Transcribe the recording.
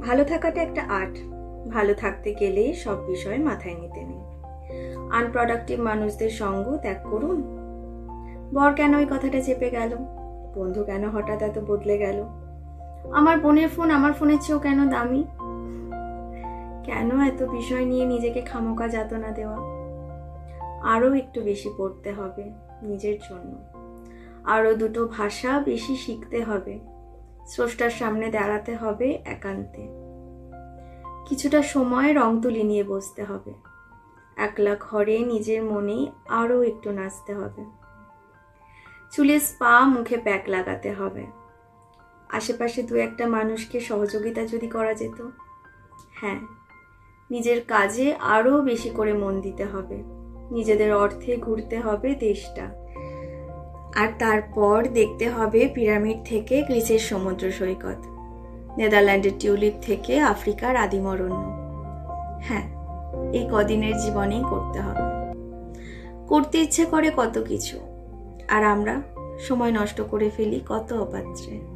ভালো থাকাটা একটা আর্ট। ভালো থাকতে গেলেই সব বিষয় মাথায় নিতে নেই। আনপ্রডাক্টিভ মানুষদের সঙ্গ ত্যাগ করুন। বর কেন ওই কথাটা চেপে গেল? বন্ধু কেন হঠাৎ এত বদলে গেল? আমার বোনের ফোন আমার ফোনের চেয়েও কেন দামি? কেন এত বিষয় নিয়ে নিজেকে খামোকা যাতনা দেওয়া? আরো একটু বেশি পড়তে হবে নিজের জন্য। আরো দুটো ভাষা বেশি শিখতে হবে। স্রষ্টার সামনে দাঁড়াতে হবে একান্তে। কিছুটা সময় রং তুলি নিয়ে বসতে হবে। একলা ঘরে নিজের মনেই আরো একটু নাচতে হবে। চুলে স্পা, মুখে প্যাক লাগাতে হবে। আশেপাশে দু একটা মানুষকে সহযোগিতা যদি করা যেত। হ্যাঁ, নিজের কাজে আরো বেশি করে মন দিতে হবে। নিজেদের অর্থে ঘুরতে হবে দেশটা। আর তারপর দেখতে হবে পিরামিড থেকে গ্রিসের সমুদ্র সৈকত, নেদারল্যান্ডের টিউলিপ থেকে আফ্রিকার আদিম অরণ্য। হ্যাঁ, এই কদিনের জীবনেই করতে হবে। করতে ইচ্ছে করে কত কিছু, আর আমরা সময় নষ্ট করে ফেলি কত অপাত্রে।